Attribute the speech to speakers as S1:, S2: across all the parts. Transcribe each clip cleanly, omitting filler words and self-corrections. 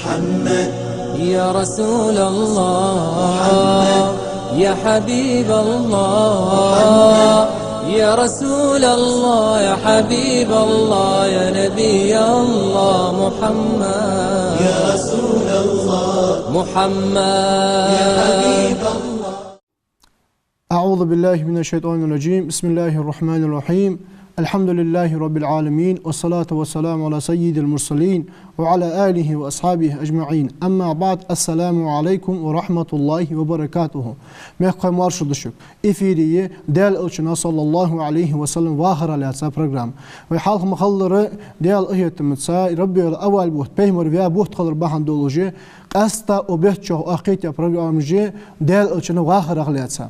S1: محمد
S2: يا رسول الله يا حبيب الله يا رسول الله يا حبيب الله يا نبي الله محمد
S1: يا رسول الله
S2: محمد
S1: يا حبيب الله.
S3: أعوذ بالله من الشيطان الرجيم. بسم الله الرحمن الرحيم. الحمد لله رب العالمين والصلاة والسلام على سيد المرسلين وعلى آله وأصحابه أجمعين. أما بعد، السلام عليكم ورحمة الله وبركاته. Mehkoj marshë dëshuk. İfiriye del ölçüne sallallahu aleyhi ve sellem vahara latsa program. Ve halk mıkhalları del ıhyetimtsa Rabbi evvel buht peymer veya buht kalır bahan dolucu. Qasta o behçoh akitya programıcı del ölçüne vahara latsa.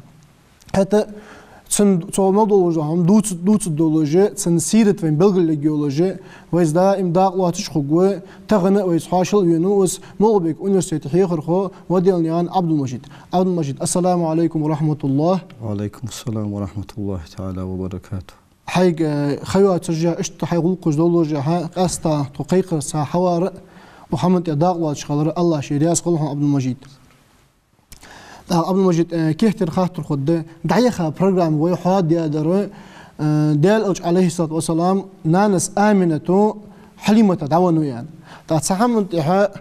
S3: Hatta Sen çoğalma dolucu, ham duç dolucu, sen siret ve bilgilik geoloji, ve izda imdaq vatış xugu, tağını ve haşıl yunus, Moğbek Üniversitesi Hiyakırxo, ve dilniyan Abdülmecid. Abdülmecid, assalamu aleykum ve rahmetullah.
S4: Ve aleykum assalam ve rahmetullahi teala ve berekatuhu.
S3: حيق خيوات ترجع اشت حيقول قش دولوجا قاستا تقيقر سا حوار محمد يداق واتشخلر الله شيرياس قولهم عبدالمجيد. Abdülmecid kehtir xahtır xuddi dayaxa program goy xad diadar del uç aleyhissalatu vesselam nanas aminatu halimata dawanu yan ta sahamnt ha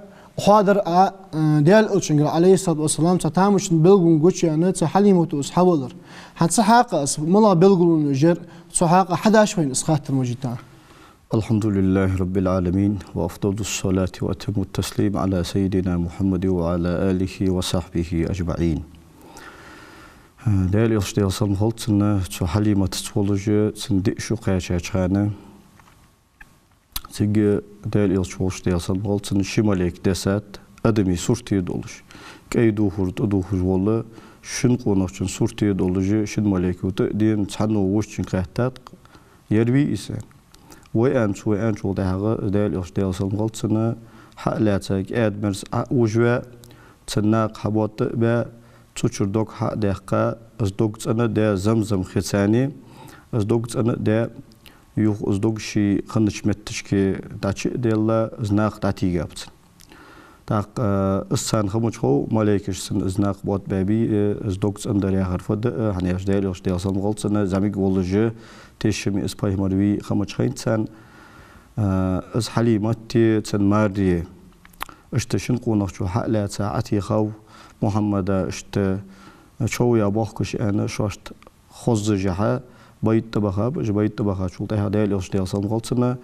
S3: xadar del uçngir aleyhissalatu vesselam tatamuşun bilgun goç yani ta halimatu ashabalar hat sahaqa mala bilgun jer sahaqa 11 feyn isxahtır mujita.
S4: Elhamdülillahi Rabbil alemin ve afdalus salati ve etemut teslim ala seyyidina Muhammed ve ala alihi ve sahbihi ecma'in. Değerli yolcular, halkına şu halimat çolucu sindi şu kayaça çıkanı. Çünkü değerli yolcular, halkının şimalek desat ademi surtiye doluş. Kay duhur valla şun konuşun surtiye dolucu şun malekutu diyen çanu voşçun kahtat yervi ise. وأنت وده دال يصدق صنقلتنا حالاتك أدمرس وجوا تناق حبوط با تشردك حق دقة أصدق أنا ده زمزم ختاني أصدق أنا ده يوخ أصدق شيء خنش متشكي داشي ديلا زناق داتي جابت تاق السان خموش خو ملاكش سن زناق بوت بابي أصدق أنا ده يعرفه ده هنيش دال يصدق صنقلتنا زميق والله تشمي إسباي مروي خمس خين سن از حليمتي سن ماري اشتشن قونخ شو حقلات ساعتي خو محمد اشت شو يا بخش أنا شوشت خز جها بيت بخاب جبيت بخا شو ده هذا اللي اشتيا صم غلطنا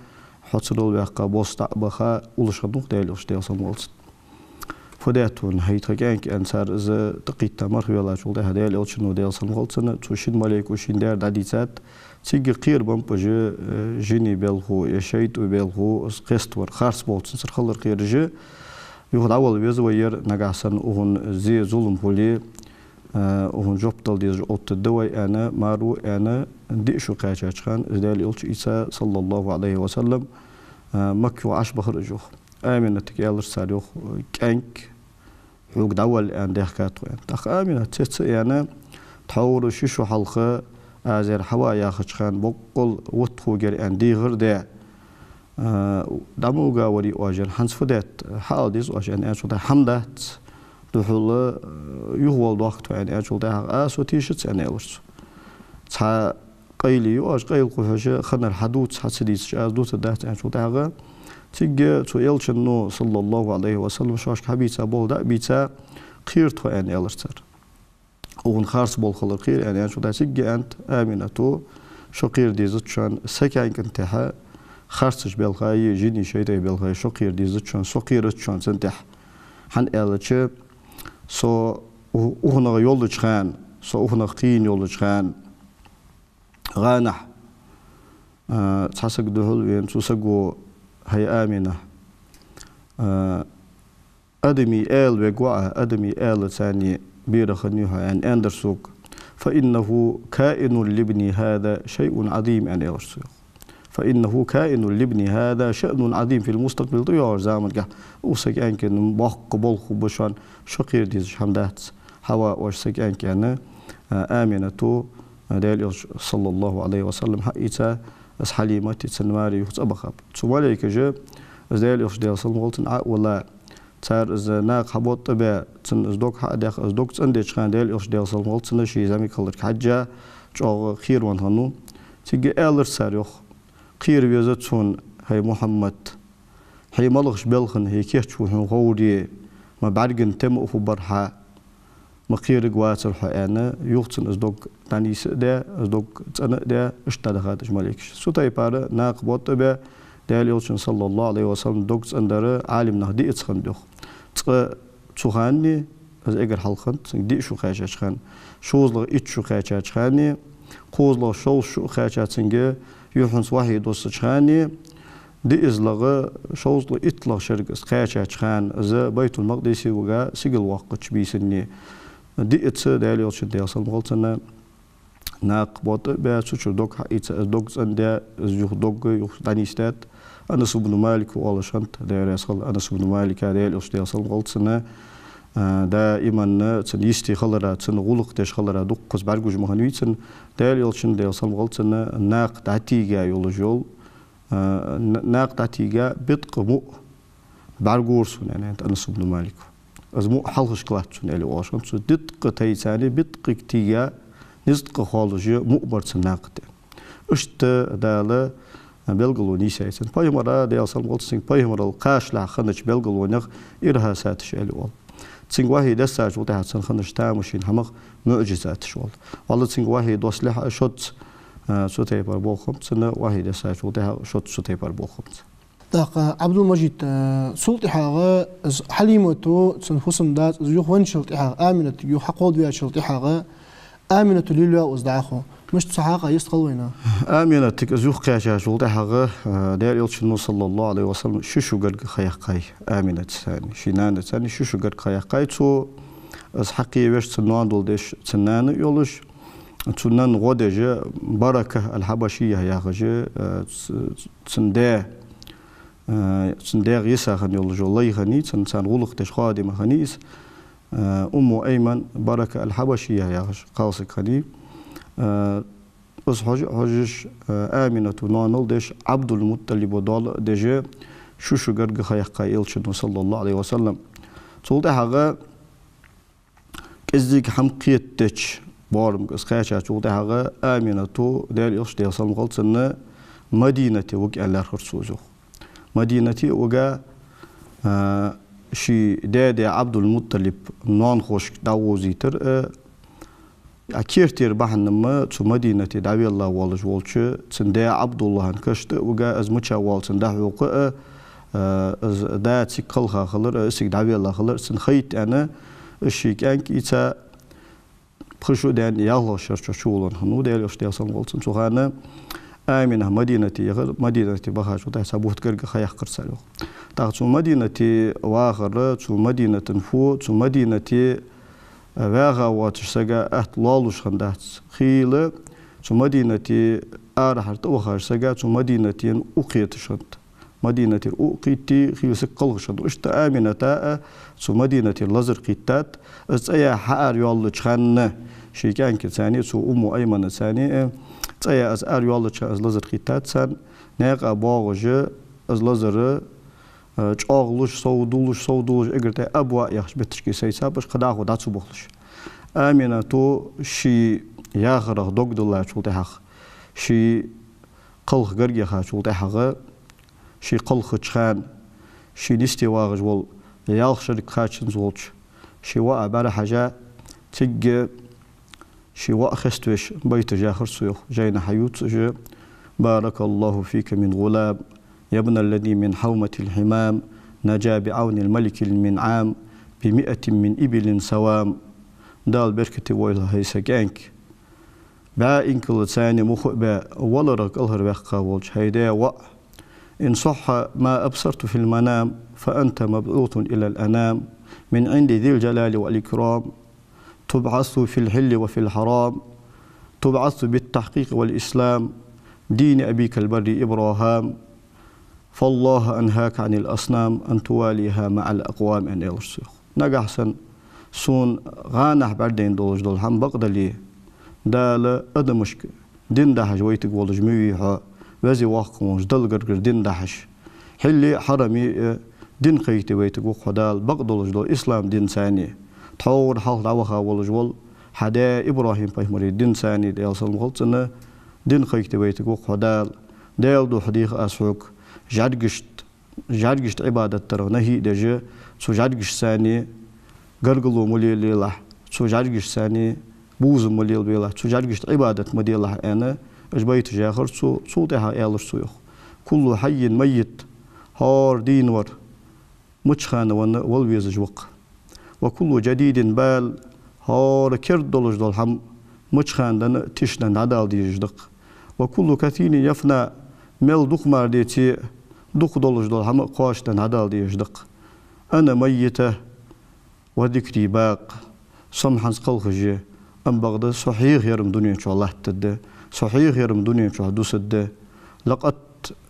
S4: حصلوا بقى بوست بخا ولشنوق ده اللي اشتيا صم غلط فداتون هيترجعك أنصار إذ تقيت تمر ولا شو ده هذا اللي اشنو ده صم غلطنا توشين ملاك وشين دار داديسات تيجي قير بمبجة جيني بيلخو يشيت وبيلخو قستور خارس بولتن سرخلر قير جي يخد أول بيزوير نجاسن وهن زي ظلم بولي وهن جبتل ديز أوت الدواء أنا مارو أنا دي شو قاچا خان إذا لقلت عيسى صلى الله عليه وسلم مكي وعش بخرجوه آمنة تكيالر ساريوخ كأنك يخد أول أن دهكاتو تخ آمنة تست أنا تحور شيشو حلقة أزر حوايا خشخان بقول وتخو جر عندي غير ده دموجا وري أجر هنس فدات حالديز أجر أنا شو ده حمدات دخول يهول وقت أنا شو ده أسوتيشت أنا أورس تا قيلي أج قيل قفشة خنا الحدود حسديس أزدوت ده أنا شو ده تيجي تو يلشنو صلى الله عليه وسلم شاش حبيتا بول ده بيتا قيرت أنا أورسر وهن خارس بول خلر خير يعني شو ده سجى أنت آمنتو شو قير ديزت شان سكين كنتها خارسش بالخاي جيني شيء ده بالخاي شو قير ديزت شان سو قيرت شان سنتح هن ألتش سو وهنا يولج خان سو وهنا قين يولج خان غانح تحسق دهول وين تسقو هي آمنة أدمي آل وجوع أدمي آل ثاني بيرخنيها أن أندرسوك فإنه كائن لابن هذا شيء عظيم أن يرسل فإنه كائن لابن هذا شأن عظيم في المستقبل طيار زمان كه وسك أنك بق قبل خبشان شقير ديز حمدات هوا وسك أنك أنا آمنة دال صلى الله عليه وسلم حقيقة as حليمة تسنماري يخص أبخاب سوالي كجا دال دال صلى الله عليه وسلم ولا صار إذا ناق حبوط تبع تن أصدق حد يخ أصدق تندي شخان ديل إيش ديال صل مال تن شيء زمي كلر حاجة شو خير وان هنو تيجي ألر ساريخ خير بيزت شون هاي محمد هاي ملغش بلخن هي كيف تشوفون غوري ما بعرقن تم أفو برحة ما خير جوات الحقانة يوختن أصدق تاني سده أصدق تنا ده اشتدخات إجماليكش سوتاي بارا ناق بوت تبع ديال يوتشن صلى الله عليه وسلم دوكس أندر عالم نهدي إتخندوخ تخاني از اگر حلقن دي شو خاچا خان شوزلغ إت شو خاچا خاني قوزلغ شو خاچا تنجه يوحنس واحد دوست خاني دي إزلغ شوزلغ إطلغ شرقس خاچا خان از بيت المقدس وجا سجل وقت بيسني دي إتس ديال يوتشن ديال صلى الله ناق بوت بيتشو دوك إت دوكس أندر يوخ دوك يوخ دانيستات أنس بن مالك والشنت ديال يسخل أنس بن مالك ديال يوشتي صلى الله عليه دائما تنيستي خلرا تنغلق تش خلرا دوق قز برجوج مهنويتن ديال يلشن ديال صلى الله عليه ناق تعتيجا يولجول ناق تعتيجا بتق مو برجورسون يعني أنس بن مالك از مو حلقش كلاتون اللي واشن سو دتق تيساني بتق تيجا نزدق خالج مؤبرت ناقته اشت داله belgalo nisaysan paymara de asal bolsing paymaral qashla khanach belgalo naq irhasat shali wal tsing wahi dasaj wada hatsan khanach tamushin hamaq mu'jizat shwal walla tsing wahi doslah shot sotay par bokhum tsna wahi dasaj wada shot sotay par bokhum
S3: داق عبد المجيد سلطي حاغة حليمته تنفسم دات يخون شلطي حاغة آمنة يحقود بها شلطي حاغة آمنة ليلة وزدعخو مش تصحاقة يستقلوينا
S4: آمنة تكزوخ قاشا شلطي حاغة دير يلشنو صلى الله عليه وسلم شوشو قرق خيقاي آمنة ثاني شينانة ثاني شوشو قرق خيقاي تو از حقي ويش تنوان دول ديش تنان يولش تنان غودجة بركة الحبشية ياغجة تنداه تنداغ يساخن يولج الله خني تنسان غلق تشخادم خنيس أيمن بركة الحبشية ياغج قاصك خني بس حجش آمنة نانل دش عبد المطلب ودال دجا شو قرق خيق يلشن صلى الله عليه وسلم صلت حاجة كزيك حمقية تش بارم قصخاشة صلت حاجة آمنة تو دال يلش دال صلى الله عليه وسلم مدينة وقع الآخر سوزو مدينتي وجا شي دادي عبد المطلب نان خوش داوزيتر أكيرتير بحنما تو مدينتي دعوي الله والج والش تندا عبد الله هنكشت وجا أزمتشا وال تندا وقع از دا تسقلها خلر اسق دعوي الله خلر سنخيت أنا الشي كان كيتا بخشو دان يالله شرش شولن هنو ديال يش ديال صن والتن سوغانا آمنة مدينتي مدينتي بخاش وده سبوت كرجة خيار كرسالو تاخذ مدينتي واخر تو مدينة فو تو مدينتي واغا واتشسجا احتلالوش خندات خيلة تو مدينتي أرحرت وخارج سجا تو مدينتي أقيت شنت مدينتي أقيتي خيل سقل شنت وشت آمنة تاء تو مدينتي لزر قيتات أي حار يالله خن شيء كان كثاني تو أيمن ثاني تأيي از أريالش از لزر خيتات سن ناق باغج از لزر چاغلوش سودولش اگر تا أبوا يخش بتركي سيسا بس خدا خدا تبخلش آمنة تو شي ياخرق دوغ دلها شو تحق شي قلخ قرقي خا شو تحق شي قلخ تشخان شي نستي واغج وال يالخ شرك خاتشن زولش شي واقع بارا حاجة تج شي وأخستوش بيت جاخر سيوخ جاينا حيوت جا بارك الله فيك من غلام يا ابن الذي من حومة الحمام نجا بعون الملك المنعام ب100 من إبل سوام دال بركة ويلها هيسكانك با إنكل ثاني مخبا ولرك الهر بقى والش هيدا و إن صح ما أبصرت في المنام فأنت مبعوث إلى الأنام من عند ذي الجلال والإكرام تبعث في الحل وفي الحرام تبعث بالتحقيق والإسلام دين أبيك البر إبراهام فالله أنهاك عن الأصنام أن تواليها مع الأقوام أن يلرسخ نجح سن سون غانح بعدين دولج دول هم بقدلي دال أدمشك دين دحش ويتك ولج ميها وزي واقع دل قرقر دين دحش حلي حرمي دين قيت بيتك خدال بقدلج دول إسلام دين ثاني تور حال دعوها ولجول حدا إبراهيم بيمري دين ثاني ديال سلمغلتنا دين قيت بيتك خدال ديال دو حديق أسوق جارجشت عبادة ترى نهي دجا سو جارجش ثاني قرقلو مليل لله سو جارجش ثاني بوز مليل بيله سو جارجشت عبادة مديله أنا أجبيت جاخر سو تها يالر سويخ كل حي ميت هار دين ور متشخان والويز جوق وكل جديد بال هار كرد دولج دول هم متشخان دن تشنا عدال ديجدق وكل كثير يفنى مل دوخ مارديتي دوخ دولج دول هم قاش دن عدال ديجدق أنا ميتة وذكري باق سمحن قلخجي أم بغدا صحيح يرم دنيا شو الله تد صحيح يرم دنيا شو دوسد لقد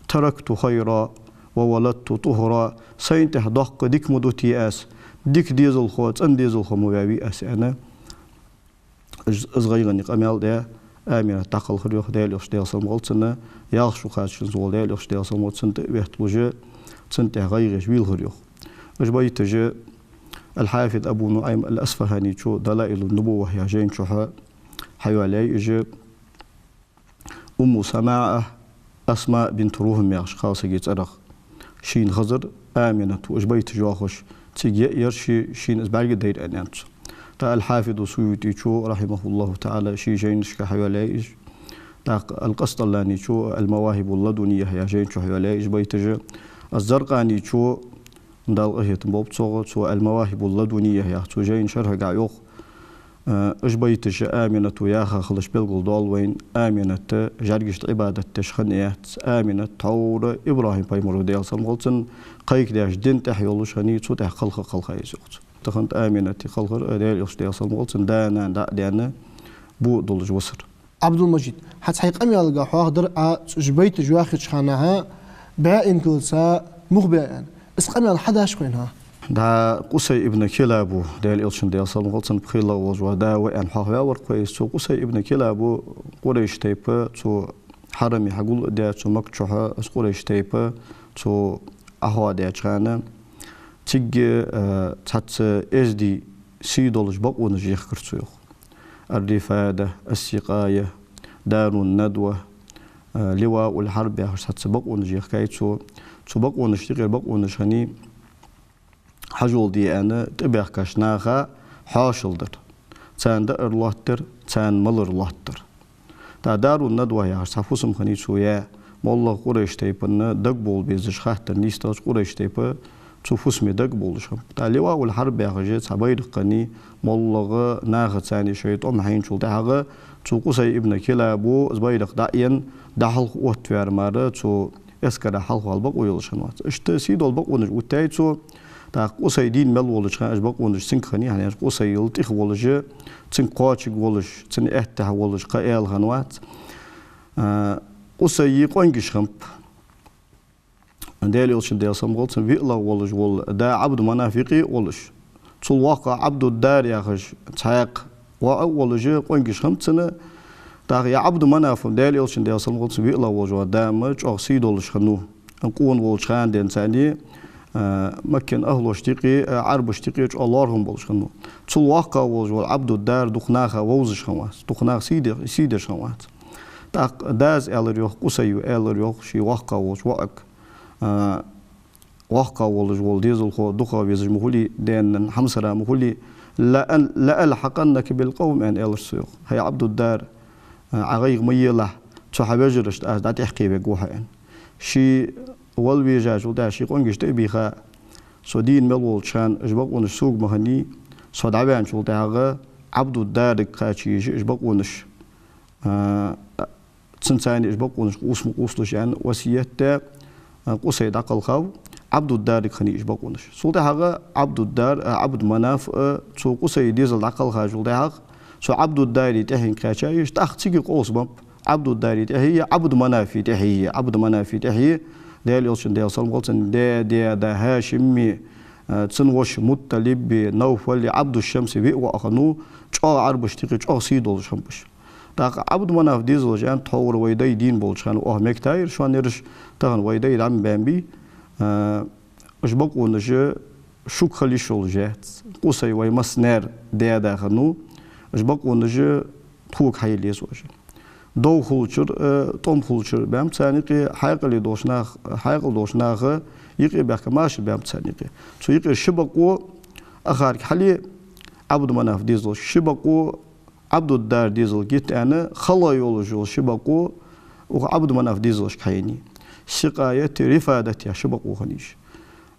S4: تركت خيرا وولدت طهرا سينته دق ديك مدوتي أس ديك ديزل خوت أن ديزل خو مبابي أس أنا صغيرني قميل ده أمير تقل خريخ ديال يخش ديال سمغلتنا ياخشو خاتشن زول ديال يخش ديال سمغلتنا بيحتلوجه تنته غير جويل خريخ أجبيت جه الحافظ أبو نعيم الأصفهاني شو دلائل النبوة يا جين شو حيوالي إجا أم سماعة أسماء بنت روهم يا أشخاص جيت أرخ شين خزر آمنة وإجبيت جواخش تيجي يرشي شين إزبالي دير أنانت تا الحافظ سيوطي شو رحمه الله تعالى شي جين شكا حيوالي إج تا القسطلاني شو المواهب اللدنية يا جين شو حيوالي إجبيت جا الزرقاني شو دال أهيت بوبتصوغ سو المواهب اللدنية يا تو جاين شرح قايوخ أجبيتش آمنة وياها خلش بلغل دول وين آمنة جارجشت عبادة تشخنيات آمنة تور إبراهيم بايمرو ديال سمغلتن قيك داش دين تحيولوش هني تو تح خلق يزوقت تخنت آمنة خلق ديال يوش ديال سمغلتن دانا بو دولج وسر
S3: عبد المجيد حتى حيق أمي ألقى حاضر أجبيت جواخش خانها بائن كلسا مغبئا اسقنا الحداش كوينها
S4: دا قصي ابن كلابو ديال إلشن ديال سلمغلتن بخيلا وجوا دا وين حاها ور كويس تو قصي ابن كلابو قريش تيبا تو حرمي حقول دا تو مكتشوها اس قريش تيبا تو أهوا دا جانا تيجي تحت إزدي سيدولج بقون جيخ كرتسوخ الرفادة السقاية دار الندوة لواء الحرب يا تحت بقون جيخ كايتسو تو بقون اشتغل بقون شني حجول دي أنا تبيع كشناخا حاشلدر تان دار لاتر تان ملر لاتر تا دارو الندوة يا صفوسم خني شوية والله قريش تيبنا دقبول بيزش خاطر نيستاج قريش تيبا تفوسمي دقبول شم تا لواء والحرب يا جيت سبايد قني والله ناخ ثاني شيء أم حين شو تاعه تو قصي ابن كلابو سبايد داين دحل قوت في أرمارة تو اسكر حلق والبق ويلشنوات اشت سيد والبق ونج وتايتو تا قصي دين مل ولش خان اجبق ونج سنخني يعني قصي يلتخ ولج تن قاچ ولج تن احته ولج قال هنوات قصي قنجش خمب ديال يلشن ديال سمغلت ويلا ولج ول دا عبد منافقي ولج تل واقع عبد الدار يا خج تاق ولج قنجش خمب سنه يا عبد مناف ديال يلشن ديال سلمغلتن ويلا وجوا دامج أو سيدولش خنو نقون والشان دين ثاني مكن أهل اشتقي عرب اشتقي اللهم بولش خنو تل واقع وجوا عبد الدار دخناخا ووزش خنوات دخناخ سيد خنوات داز الريوخ قصيو الريوخ شي واقع وج واق واقع ولج ول ديزل خو دخا بيزج مهولي دين حمسرا مهولي لا ألحقنك بالقوم أن الرسوخ هي عبد الدار عغير ميله تحبجرش دا تحكي بجوهن شي والبيجاج ودا شي قنجش تبيخا سودين ملول شان اجبقون السوق مهني صدعبان شو داغا عبد الدار قاشي اجبقونش تسنساني اجبقونش قوسلش يعني وصيته قصيد عقل خاو عبد الدار خني اجبقونش سو داغا عبد الدار عبد مناف تو قصيد ديزل عقل خاجول داغ سو عبد الداري تحين كاشايش تأختي قوس باب عبد الداري تحية عبد منافي تحية عبد منافي تحية ديال يلشن ديال سلمغلتن دا هاشمي تسنوش مطلب نوفل عبد الشمس بي وأخنو جاء عرب اشتقي جاء سيدول شمبش تا عبد مناف ديزل جان تطور ويداي دين بولشان مكتاير شو نرش تغن ويداي دعم بامبي أجبقونج شوك خليش الجات قصي ويمسنر دادا خنو أجبقونج توك حيلي زوج دو خلشر توم خلشر بام تانيقي حيقل دوشناخ يقي بك ماشي بام تانيقي تو يقي شبقو أخارك حلي عبد مناف ديزل شبقو عبد الدار ديزل جيت أنا خلا يولجول شبقو وعبد مناف ديزل شكايني شقاية رفادتي شبقو خنيش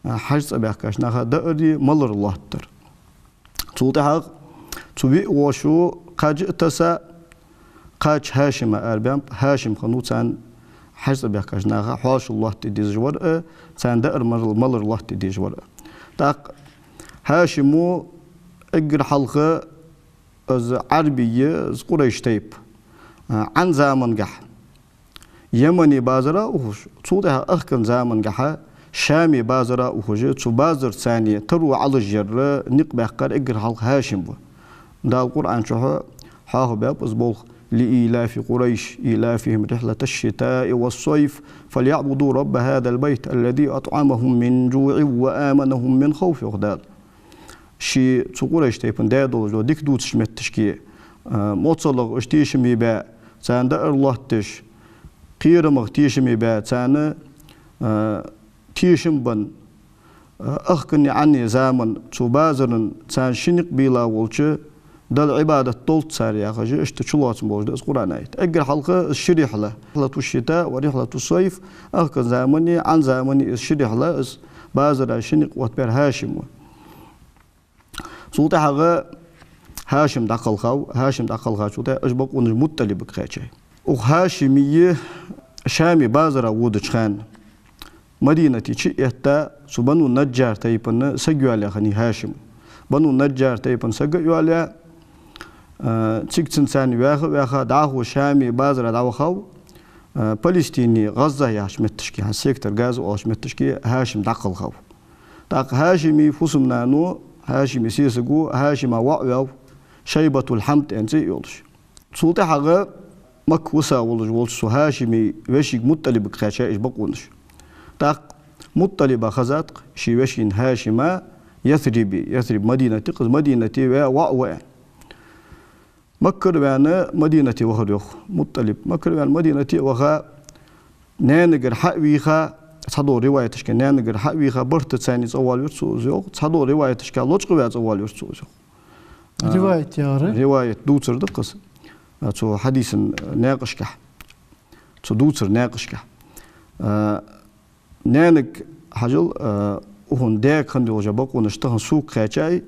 S4: حجز أبيكاش ناخا دأري ملر الله تر تولتها تبي وشو قاج تسا قاج هاشم أربعم هاشم خنوتان حجز أبيكاش ناخا حاش الله تديز جوار تان دأر ملر الله تديز جوار تاق هاشمو اجر حلقة از عربية از قريش تيب عن زمن جح يمني بازرة وخش تولتها أخكن زمن جح شامي بازرة وخجة تو بازر ثانية ترو على الجر نقبح قر اجر حلق هاشم بو دا القرآن شوها حاه باب أزبول لإيلاف قريش إيلافهم رحلة الشتاء والصيف فليعبدوا رب هذا البيت الذي أطعمهم من جوع وآمنهم من خوف وغدال شي تو قريش تيبن دادو جو ديك دوت شمت تشكي موصلغ اشتيشمي با تان دا الله تش قيرمغ تيشمي با تان تيشم بن أخكني عني زامن تو بازرن تان شنق بيلا والش دل عبادة طولت ساريا خجي اشتشلات موجود از قرآن آيت أجر حلقة الشريحلة رحلة الشتاء ورحلة الصيف أخكن زامني عن زامني الشريحلة از بازر شنق واتبر هاشم سلطة حاجة هاشم دقل خاو سلطة أجبق ونج مطلب كخاتشي وهاشمية شامي بازر وودش خان مدينة تيجي إحتا سبنو نجار تيبن سجوا خني هاشم بنو نجار تيبن سجوا تيجتن ثاني واخا داهو شامي بازر داهو خاو فلسطيني غزة ياش متشكي عن سيكتر غاز واش متشكي هاشم دقل خاو داق هاشمي فوسمنا نو هاشمي سيسقو هاشم وعيو شيبة الحمد أنت يولش سلطة حاجة مكوسا ولش هاشمي وشيك مطلب كخاشا إيش بقونش داق مطلب خزات شي وشين هاشما يثرب مدينتي وعوى مكر وانا مدينتي وخريخ مطلب مكر وانا مدينتي وخا نانجر حقويخا تصدو رواية تشكي نانجر حقويخا برت تساني أول يرتسوزيو تصدو رواية تشكي لوج رواية أول يرتسوزيو
S3: رواية ياري
S4: رواية دوتر دقس تو حديث ناقشكه تو دوتر ناقشكه نانج حجل وهن داك خندي وجبق ونشتهن سوق خاتشاي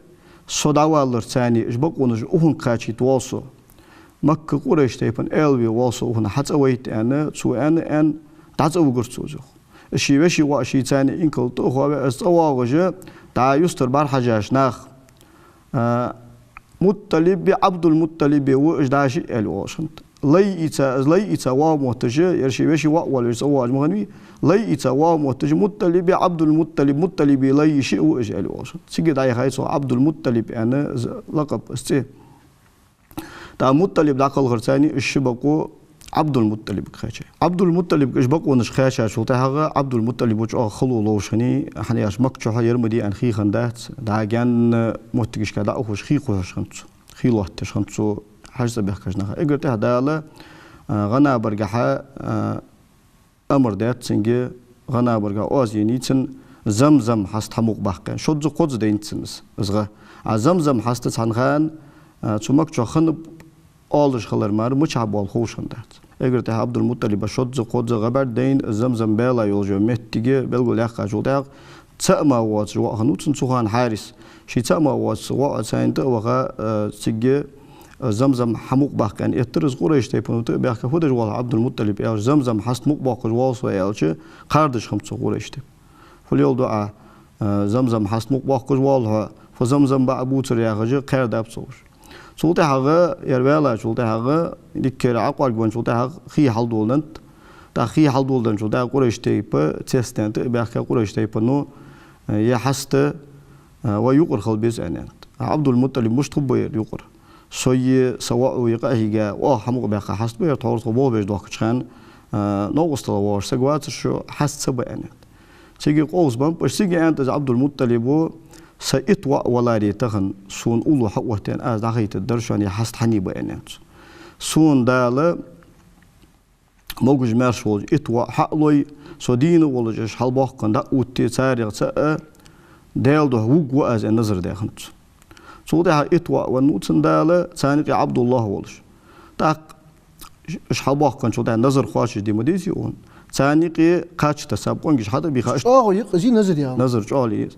S4: صداوالر ثاني اجبق ونج وهن خاتشي توالسو مكة قريش تيبن الوي والسو وهن حتى ويت انا تو ان تعزو غرتسوزو الشي وشي واشي ثاني انكل تو هو استواغه تا يستر بار حجاش ناخ مطلب عبد المطلب واجداشي الواشنت ليئتا وموتجه يرشي وشي وأول يسوى المغني ليئتا وموتجه مطلب عبد المطلب مطلب لي شيء وإجعل واشن سيجد أي خايسو عبد المطلب أنا لقب استي تا مطلب داخل غرساني الشبكو عبد المطلب خاشي عبد المطلب إشبكو نش خاشة شو تهجا عبد المطلب وجه خلو لوشني حنياش مكتشو هير مدي أن خي خندات دا جان متجش كذا أخوش خي خوش خنتو خي لوحت خنتو حاجة بيحكينا إجر تهداله غنا برجحة أمر دات سنجي غنا برجع أوزينيتن زمزم حست حموق بحكي شد قدس دينتنس إزغا زمزم حست تعنخان تمك شو خنب أولش خلر مار مش عبال خوش خندات إجر ته عبد المطلب شد قدس غبر دين زمزم بلا يلجو متجي بلغو لحق جوداق تأمى واتش وخنوتن سوخان حارس شي تأمى واتش واتساين تأوغا سجي زمزم حموق باكان يترز قريش تيبون بيحكي هو دجوال عبد المطلب يا زمزم حست مقباق جوالس ويالش قاردش خمسة قريش تيب فليول دعاء زمزم حست مقباق جوالها فزمزم بعبوتر يا خجي قير دابسوش سلطة حاجة يروالا سلطة حاجة ديكير عقل جوان سلطة حاجة خي حال دولنت تا خي حال دولنت سلطة قريش تيب تستنت بيحكي قريش تيبونو يحست ويقر خلبيز أنت عبد المطلب مش طبير يقر سوي سواء ويقاهيجا وحمق بقى حست بير تورط وبول بيج دوك تشان نوغستلا وار سجوات شو حست سبا أنت تيجي قوس بام بس تيجي أنت عبد المطلب سيطوى ولا ريتهن سون أولو حقوتين دعيت الدرشان يحست حنيبة يعني سون داله موجود مرش ولج إطوى حقلوي سودين ولجش حلباق كن دا أوتي سارع سأ دال ده وجو از النظر ده خنت سودها إطوى ونوتن داله ثاني عبد الله ولج دا إيش حلباق كن سودها نظر خواش دي مديسيون ثاني قاتش تسابقون جش هذا بيخاش
S3: يقزي نظر يعني
S4: نظر جالي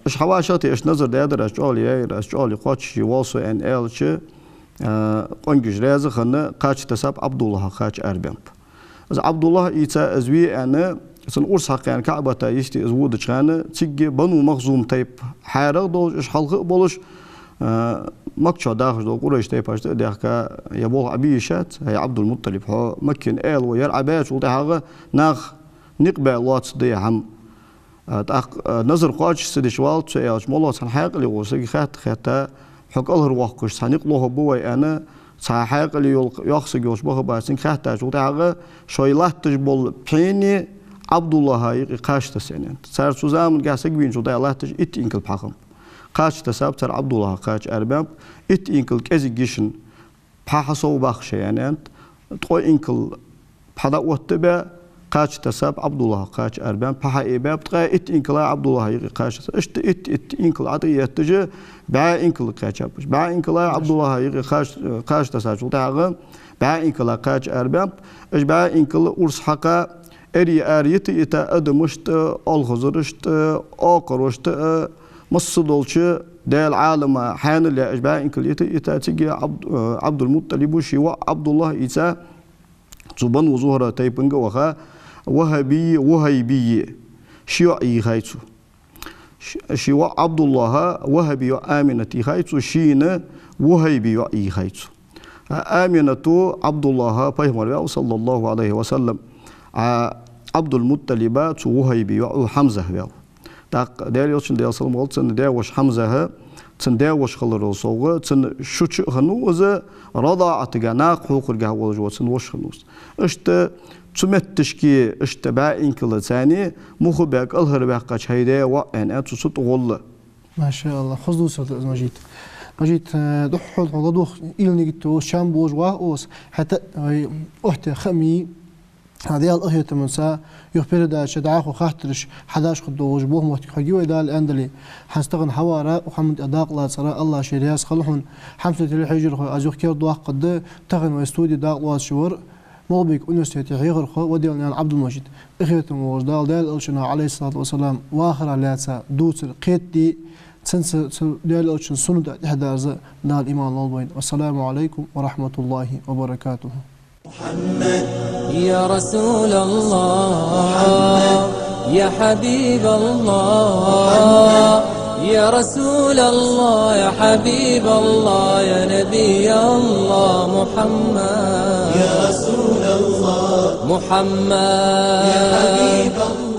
S4: إيش حواشاتي إيش نظر ده درش جالي إيش جالي قاتش يواسو إن إلش قنجش رازق خنا قاتش تساب عبد الله قاتش أربعة از عبد الله إيتا أزوي أنا سن أورس حقيقة كعبة تيجي أزود شغانة تيجي بنو مخزوم تيب حارق دول إيش حلق بولش مكشة داخل دول قريش تيب هاش ده يبوه عبيشات هي عبد المطلب هو مكن آل ويرعبات وده ناخ نقبل وات ده هم نظر قاتش سدش والت سياج مولات سنحاق اللي وصل خات حق الله واقش سنقله بوي أنا سحاق اللي يخص جوش به باسين خات وده شويلات تجبل بيني عبد الله هاي قاش تسنين صار سوزام جالس يجبين جو ده الله تج إت إنكل بحكم قاش تساب صار عبد الله قاش أربعة إت إنكل كذي جيشن بحسوا بخش يعني أنت تقول إنكل بحدا وتبع قاش تساب عبد الله قاش أربعة بحا إباب تقى إت إنكل عبد الله هاي قاش إشت إت إنكل عطية تجى بع إنكل قاش أبش بع إنكل عبد الله هاي قاش تساب جو ده بع إنكل قاش أربعة إيش بع إنكل ورس حقا أريتي إتا أدمشت الخزرشت آقرشت مصدولش ده العالم حان اللي أشباه إنكل إتا تيجي عبد المطلب شيوا عبد الله إتا زبان وزهرة تيبنج وخا وهيبي شيوعي خايتو شيوا عبد الله وهبي آمنة خايتو شين وهيبي خايتو آمنة عبد الله بيهمر صلى الله عليه وسلم عبد المطلب وهيبي وحمزة بيو تاق داريوشن ديال صلى الله عليه وسلم وش حمزة تنداوش خلر صوغ تن شوش خنوز رضاعة جناق حقوق الجهول جواتن وش خنوز اشت تمتشكي اشت باين كل ثاني مخبأك الهرباق شهيدا وأن أتصت غلة
S3: ما شاء الله خصوص مجيد دحول حضوخ إلني جتو شامبوج وأوس حتى أحت خمي هذه الأخيرة من ساعة يخبر دا شدعاخ وخاطرش حداش خدوج بوه موت خجيو دا الأندلي حنستغن حوارا وحمد أداق لا صراء الله شرياس خلحون حمسة الحجر خو أزوخ كير دواق قد تغن ويستودي داق لواز شور مولبيك أنستيتي حيغر خو وديالنا عبد المجيد أخيرة موج دال الشنا عليه الصلاة والسلام وآخر لاتسا دوتر قيت دي تنس دال الشن سنة إحدارز دال إيمان الله والسلام عليكم ورحمة الله وبركاته
S1: محمد
S2: يا رسول الله يا حبيب الله يا رسول الله يا حبيب الله يا نبي الله محمد
S1: يا رسول الله
S2: محمد
S1: يا حبيب الله